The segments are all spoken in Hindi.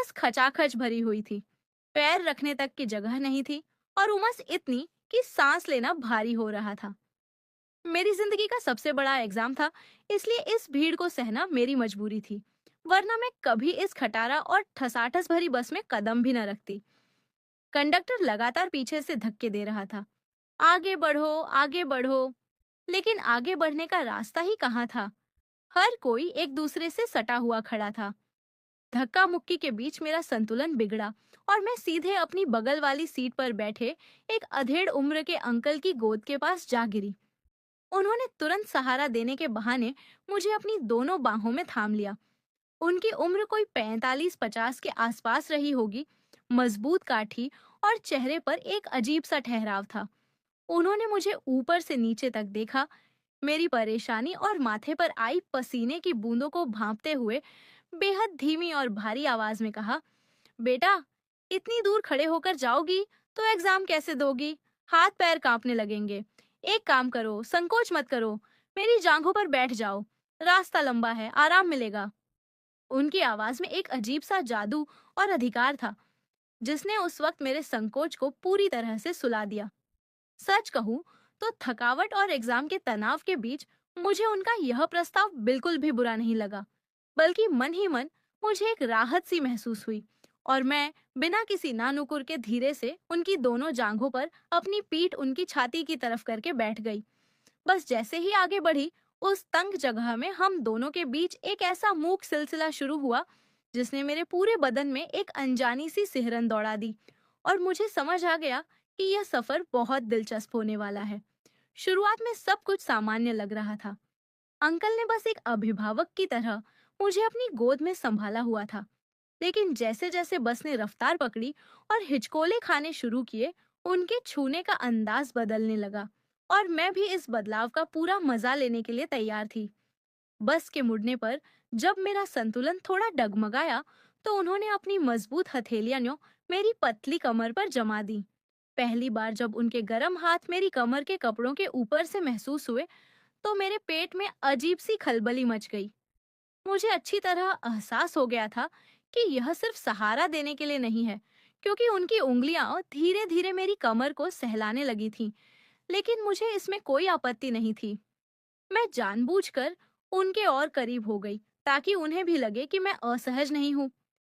बस खचाखच भरी हुई थी। पैर रखने तक की जगह नहीं थी और उमस इतनी कि सांस लेना भारी हो रहा था। मेरी जिंदगी का सबसे बड़ा एग्जाम था, इसलिए इस भीड़ को सहना मेरी मजबूरी थी। वरना मैं कभी इस खटारा और ठसाठस भरी बस में कदम भी न रखती। कंडक्टर लगातार पीछे से धक्के दे रहा था। आगे बढ़ो, आगे बढ़ो। लेकिन आगे बढ़ने का रास्ता ही कहाँ था। हर कोई एक दूसरे से सटा हुआ खड़ा था। धक्का मुक्की के बीच मेरा संतुलन बिगड़ा और मैं सीधे अपनी बगल वाली सीट पर बैठे एक अधेड़ उम्र के अंकल की गोद के पास जा गिरी। उन्होंने तुरंत सहारा देने के बहाने मुझे अपनी दोनों बाहों में थाम लिया। उनकी उम्र कोई 45-50 के आसपास रही होगी। मजबूत काठी और चेहरे पर एक अजीब सा ठहराव था। उन्होंने मुझे ऊपर से नीचे तक देखा, मेरी परेशानी और माथे पर आई पसीने की बूंदों को भांपते हुए बेहद धीमी और भारी आवाज में कहा, बेटा, इतनी दूर खड़े होकर जाओगी तो एग्जाम कैसे दोगी? हाथ पैर कांपने लगेंगे। एक काम करो, संकोच मत करो, मेरी जांघों पर बैठ जाओ। रास्ता लंबा है, आराम मिलेगा। उनकी आवाज में एक अजीब सा जादू और अधिकार था, जिसने उस वक्त मेरे संकोच को पूरी तरह से सुला दिया। सच कहूं तो थकावट और एग्जाम के तनाव के बीच मुझे उनका यह प्रस्ताव बिल्कुल भी बुरा नहीं लगा, बल्कि मन ही मन मुझे एक राहत सी महसूस हुई। और मैं बिना किसी नानुकुर के धीरे से उनकी दोनों जांघों पर अपनी पीठ उनकी छाती की तरफ करके बैठ गई। बस जैसे ही आगे बढ़ी, उस तंग जगह में हम दोनों के बीच एक ऐसा मूक सिलसिला शुरू हुआ, जिसने मेरे पूरे बदन में एक अनजानी सी सिहरन दौड़ा दी। और मुझे समझ आ गया कि यह सफर बहुत दिलचस्प होने वाला है। शुरुआत में सब कुछ सामान्य लग रहा था। अंकल ने बस एक अभिभावक की तरह मुझे अपनी गोद में संभाला हुआ था। लेकिन जैसे जैसे बस ने रफ्तार पकड़ी और हिचकोले खाने शुरू किए, उनके छूने का अंदाज बदलने लगा और मैं भी इस बदलाव का पूरा मजा लेने के लिए तैयार थी। बस के मुड़ने पर जब मेरा संतुलन थोड़ा डगमगाया, तो उन्होंने अपनी मजबूत हथेलियां मेरी पतली कमर पर जमा दी। पहली बार जब उनके गर्म हाथ मेरी कमर के कपड़ों के ऊपर से महसूस हुए, तो मेरे पेट में अजीब सी खलबली मच गई। मुझे अच्छी तरह एहसास हो गया था कि यह सिर्फ सहारा देने के लिए नहीं है, क्योंकि उनकी उंगलियां धीरे धीरे मेरी कमर को सहलाने लगी थीं। लेकिन मुझे इसमें कोई आपत्ति नहीं थी। मैं जानबूझकर उनके और करीब हो गई, ताकि उन्हें भी लगे कि मैं असहज नहीं हूँ।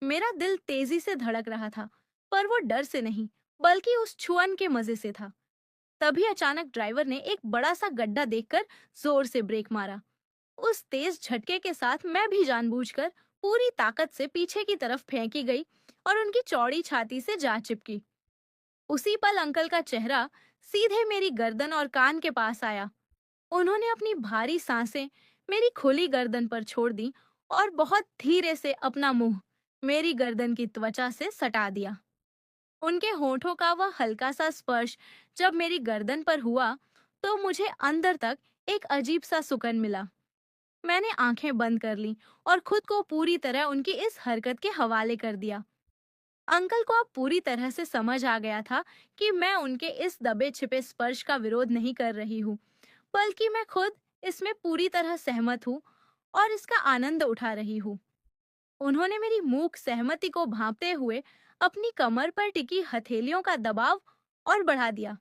मेरा दिल तेजी से धड़क रहा था, पर वो डर से नहीं, बल्कि उस छुअन के मजे से था। तभी अचानक ड्राइवर ने एक बड़ा सा गड्ढा देखकर जोर से ब्रेक मारा। उस तेज झटके के साथ मैं भी जानबूझकर पूरी ताकत से पीछे की तरफ फेंकी गई और उनकी चौड़ी छाती से जा चिपकी। उसी पल अंकल का चेहरा सीधे मेरी गर्दन और कान के पास आया। उन्होंने अपनी भारी सांसें मेरी खुली गर्दन पर छोड़ दी और बहुत धीरे से अपना मुंह मेरी गर्दन की त्वचा से सटा दिया। उनके होठों का वह हल्का सा स्पर्श जब मेरी गर्दन पर हुआ, तो मुझे अंदर तक एक अजीब सा सुकून मिला। मैंने आंखें बंद कर लीं और खुद को पूरी तरह उनकी इस हरकत के हवाले कर दिया। अंकल को अब पूरी तरह से समझ आ गया था कि मैं उनके इस दबे छिपे स्पर्श का विरोध नहीं कर रही हूँ, बल्कि मैं खुद इसमें पूरी तरह सहमत हूँ और इसका आनंद उठा रही हूँ। उन्होंने मेरी मूक सहमति को भांपते हुए अपनी कमर पर टिकी हथेलियों का दबाव और बढ़ा दिया।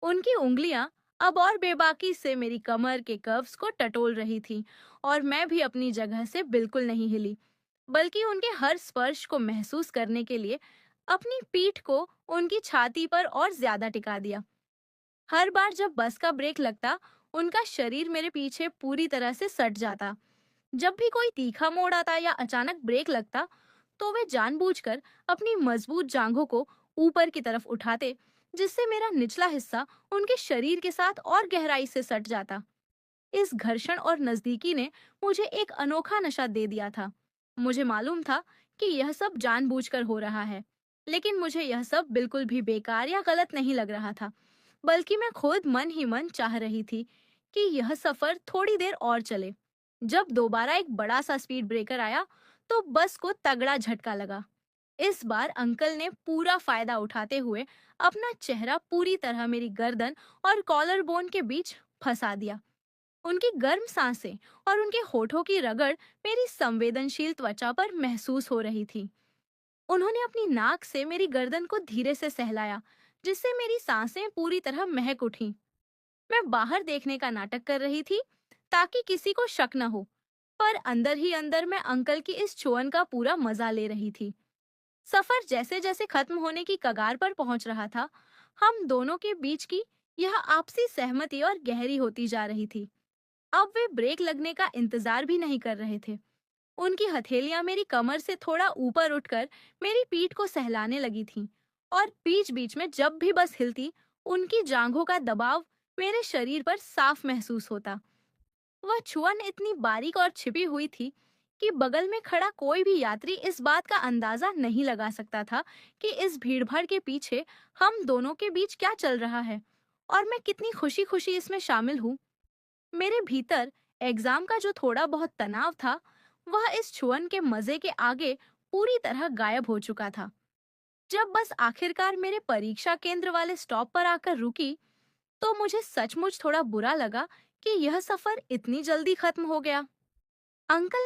उनकी उंगलियां अब और बेबाकी से मेरी कमर के कर्व्स को टटोल रही थीं और मैं भी अपनी जगह से बिल्कुल नहीं हिली, बल्कि उनके हर स्पर्श को महसूस करने के लिए अपनी पीठ को उनकी छाती पर और ज्यादा टिका दिया। हर बार जब बस का ब्रेक लगता, उनका शरीर मेरे पीछे पूरी तरह से सट जाता। जब भी कोई तीखा मोड़ आता या अचानक ब्रेक लगता, तो वे जानबूझकर अपनी मजबूत जांघों को ऊपर की तरफ उठाते, जिससे मेरा निचला हिस्सा उनके शरीर के साथ और गहराई से सट जाता। इस घर्षण और नजदीकी ने मुझे एक अनोखा नशा दे दिया था। मुझे मालूम था कि यह सब जानबूझकर हो रहा है, लेकिन मुझे यह सब बिल्कुल भी बेकार या गलत नहीं लग रहा था, बल्कि मैं खुद मन ही मन चाह रही थी कि यह सफर थोड़ी देर और चले। जब दोबारा एक बड़ा सा स्पीड ब्रेकर आया, तो बस को तगड़ा झटका लगा। इस बार अंकल ने पूरा फायदा उठाते हुए अपना चेहरा पूरी तरह मेरी गर्दन और कॉलर बोन के बीच फंसा दिया। उनकी गर्म सांसें और उनके होठों की रगड़ मेरी संवेदनशील त्वचा पर महसूस हो रही थी। उन्होंने अपनी नाक से मेरी गर्दन को धीरे से सहलाया, जिससे मेरी सांसें पूरी तरह महक उठीं। मैं बाहर देखने का नाटक कर रही थी ताकि किसी को शक न हो, पर अंदर ही अंदर मैं अंकल की इस छुअन का पूरा मजा ले रही थी। सफर जैसे जैसे खत्म होने की कगार पर पहुंच रहा था, हम दोनों के बीच की यह आपसी सहमति और गहरी होती जा रही थी। अब वे ब्रेक लगने का इंतजार भी नहीं कर रहे थे। उनकी हथेलियां मेरी कमर से थोड़ा ऊपर उठकर मेरी पीठ को सहलाने लगी थीं, और बीच बीच में जब भी बस हिलती, उनकी जांघों का दबाव मेरे शरीर पर साफ महसूस होता। वह छुअन इतनी बारीक और छिपी हुई थी कि बगल में खड़ा कोई भी यात्री इस बात का अंदाजा नहीं लगा सकता था कि इस भीड़भाड़ के पीछे हम दोनों के बीच क्या चल रहा है, और मैं कितनी खुशी खुशी इसमें शामिल हूँ। मेरे भीतर एग्जाम का जो थोड़ा बहुत तनाव था, वह इस छुअन के मजे के आगे पूरी तरह गायब हो चुका था। जब बस आखिरकार मेरे परीक्षा केंद्र वाले स्टॉप पर आकर रुकी, तो मुझे सचमुच थोड़ा बुरा लगा कि यह सफर इतनी जल्दी खत्म हो गया। अंकल